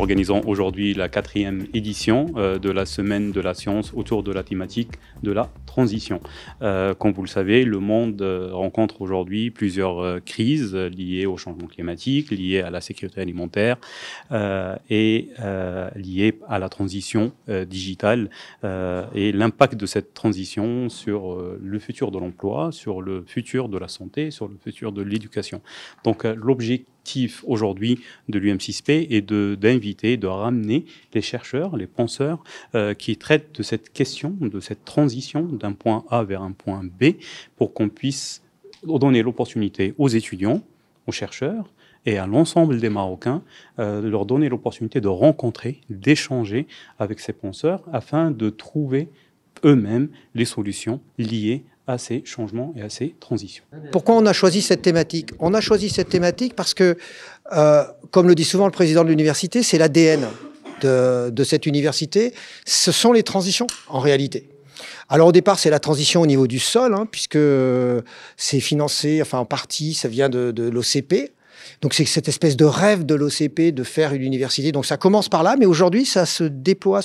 organisons aujourd'hui la 4e édition de la Semaine de la science autour de la thématique de la transition. Comme vous le savez, le monde rencontre aujourd'hui plusieurs crises liées au changement climatique, liées à la sécurité alimentaire et liées à la transition digitale et l'impact de cette transition sur le futur de l'emploi, sur le futur de la santé, sur le futur de l'éducation. Donc l'objectif aujourd'hui de l'UM6P est d'inviter, de ramener les chercheurs, les penseurs qui traitent de cette question, de cette transition d'un point A vers un point B, pour qu'on puisse donner l'opportunité aux étudiants, aux chercheurs et à l'ensemble des Marocains de leur donner l'opportunité de rencontrer, d'échanger avec ces penseurs afin de trouver eux-mêmes les solutions liées à ces changements et à ces transitions. Pourquoi on a choisi cette thématique? On a choisi cette thématique parce que, comme le dit souvent le président de l'université, c'est l'ADN de cette université, ce sont les transitions en réalité. Alors au départ, c'est la transition au niveau du sol, hein, puisque c'est financé, enfin en partie, ça vient de l'OCP. Donc c'est cette espèce de rêve de l'OCP de faire une université. Donc ça commence par là, mais aujourd'hui ça se déploie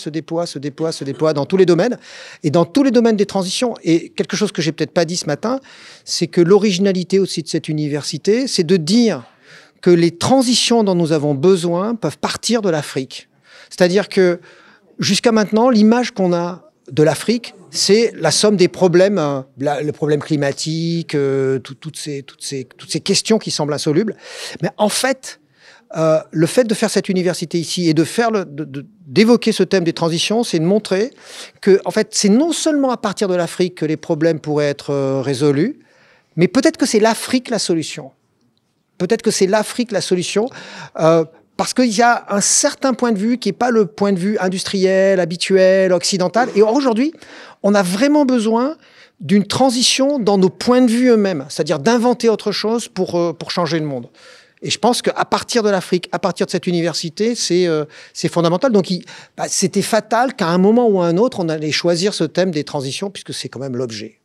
dans tous les domaines et dans tous les domaines des transitions. Et quelque chose que j'ai peut-être pas dit ce matin, c'est que l'originalité aussi de cette université, c'est de dire que les transitions dont nous avons besoin peuvent partir de l'Afrique. C'est-à-dire que jusqu'à maintenant, l'image qu'on a de l'Afrique, c'est la somme des problèmes, le problème climatique, toutes ces questions qui semblent insolubles. Mais en fait, le fait de faire cette université ici et d'évoquer ce thème des transitions, c'est de montrer que, en fait, c'est non seulement à partir de l'Afrique que les problèmes pourraient être résolus, mais peut-être que c'est l'Afrique la solution. Peut-être que c'est l'Afrique la solution. Parce qu'il y a un certain point de vue qui n'est pas le point de vue industriel, habituel, occidental. Et aujourd'hui, on a vraiment besoin d'une transition dans nos points de vue eux-mêmes, c'est-à-dire d'inventer autre chose pour changer le monde. Et je pense qu'à partir de l'Afrique, à partir de cette université, c'est fondamental. Donc c'était fatal qu'à un moment ou à un autre, on allait choisir ce thème des transitions, puisque c'est quand même l'objet.